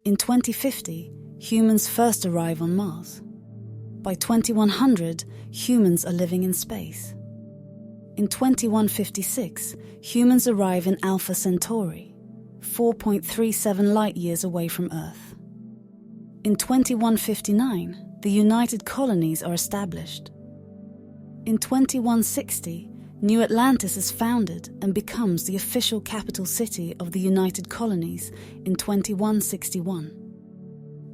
In 2050, humans first arrive on Mars. By 2100, humans are living in space. In 2156, humans arrive in Alpha Centauri, 4.37 light-years away from Earth. In 2159, the United Colonies are established. In 2160, New Atlantis is founded and becomes the official capital city of the United Colonies in 2161.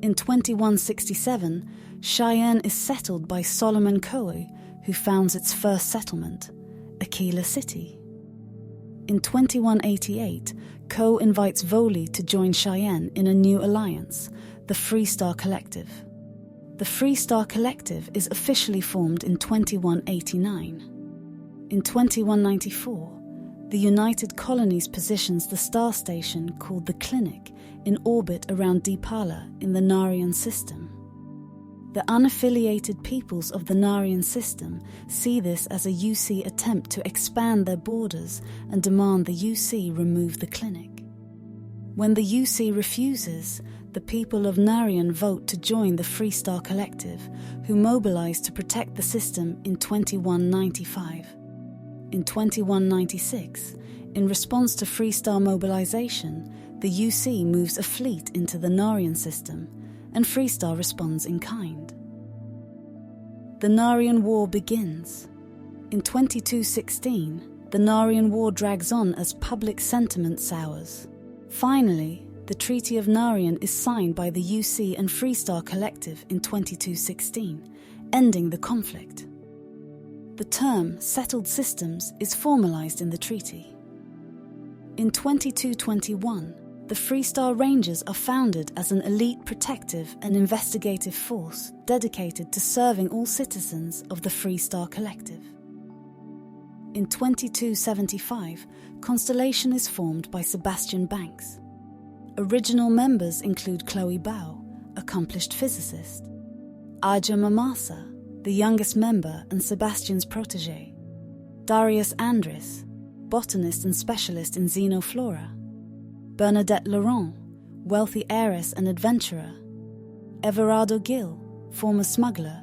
In 2167, Cheyenne is settled by Solomon Coe, who founds its first settlement, Aquila City. In 2188, Coe invites Voli to join Cheyenne in a new alliance, the Free Star Collective. The Free Star Collective is officially formed in 2189. In 2194, the United Colonies positions the star station called the Clinic in orbit around Deepala in the Narian system. The unaffiliated peoples of the Narian system see this as a UC attempt to expand their borders and demand the UC remove the clinic. When the UC refuses, the people of Narian vote to join the Free Star Collective, who mobilize to protect the system in 2195. In 2196, in response to Free Star mobilization, the UC moves a fleet into the Narian system, and Free Star responds in kind. The Narian War begins. In 2216, the Narian War drags on as public sentiment sours. Finally, the Treaty of Narian is signed by the UC and Free Star Collective in 2216, ending the conflict. The term settled systems is formalized in the treaty. In 2221, the Free Star Rangers are founded as an elite protective and investigative force dedicated to serving all citizens of the Free Star Collective. In 2275, Constellation is formed by Sebastian Banks. Original members include Chloe Bao, accomplished physicist, Aja Mamasa, the youngest member and Sebastian's protege, Darius Andris, botanist and specialist in xenoflora, Bernadette Laurent, wealthy heiress and adventurer, Everardo Gil, former smuggler,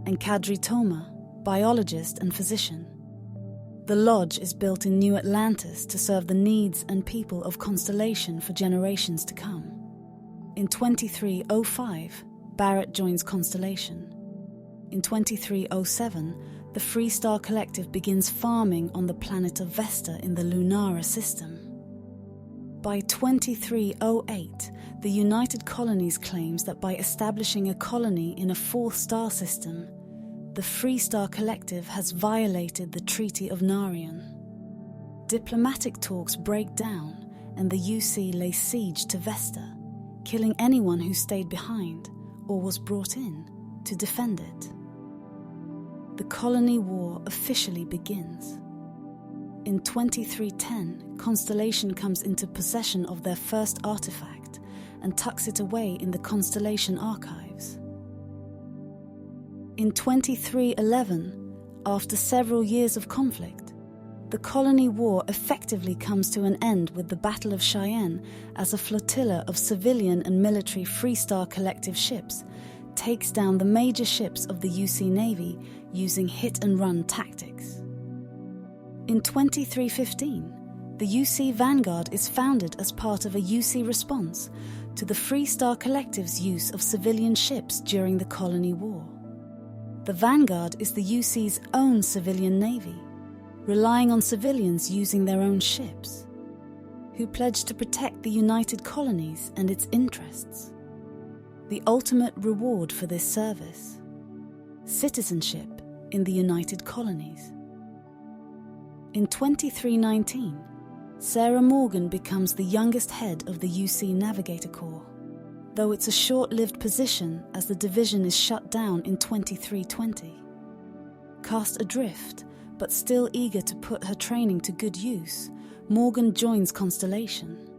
and Kadri Toma, biologist and physician. The lodge is built in New Atlantis to serve the needs and people of Constellation for generations to come. In 2305, Barrett joins Constellation. In 2307, the Free Star Collective begins farming on the planet of Vesta in the Lunara system. By 2308, the United Colonies claims that by establishing a colony in a fourth star system, the Free Star Collective has violated the Treaty of Narian. Diplomatic talks break down and the UC lay siege to Vesta, killing anyone who stayed behind or was brought in to defend it. The colony war officially begins. In 2310, Constellation comes into possession of their first artifact and tucks it away in the Constellation archives. In 2311, after several years of conflict, the colony war effectively comes to an end with the Battle of Cheyenne as a flotilla of civilian and military Free Star Collective ships takes down the major ships of the UC Navy using hit-and-run tactics. In 2315, the UC Vanguard is founded as part of a UC response to the Free Star Collective's use of civilian ships during the colony war. The Vanguard is the UC's own civilian navy, relying on civilians using their own ships, who pledged to protect the United Colonies and its interests. The ultimate reward for this service: citizenship in the United Colonies. In 2319, Sarah Morgan becomes the youngest head of the UC Navigator Corps, though it's a short-lived position as the division is shut down in 2320. Cast adrift, but still eager to put her training to good use, Morgan joins Constellation.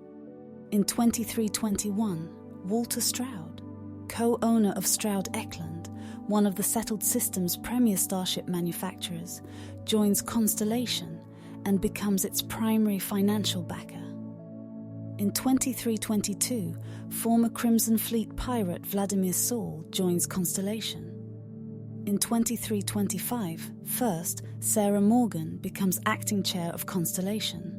In 2321, Walter Stroud, co-owner of Stroud Eklund, one of the settled system's premier starship manufacturers, joins Constellation and becomes its primary financial backer. In 2322, former Crimson Fleet pirate Vladimir Saul joins Constellation. In 2325, first, Sarah Morgan becomes acting chair of Constellation.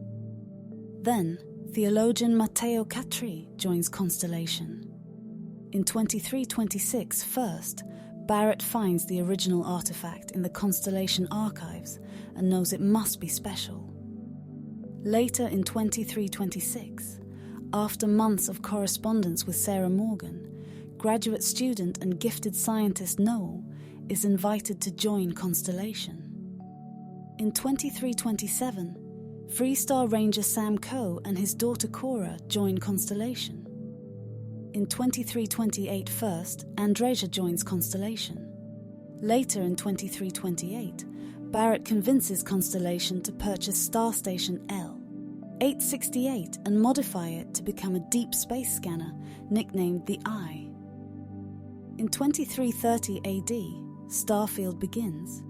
Then, theologian Matteo Catri joins Constellation. In 2326, first, Barrett finds the original artifact in the Constellation archives and knows it must be special. Later in 2326, after months of correspondence with Sarah Morgan, graduate student and gifted scientist Noel is invited to join Constellation. In 2327, Freestar Ranger Sam Coe and his daughter Cora join Constellation. In 2328 first, Andreja joins Constellation. Later in 2328, Barrett convinces Constellation to purchase Star Station L 868 and modify it to become a deep space scanner nicknamed the Eye. In 2330 AD, Starfield begins.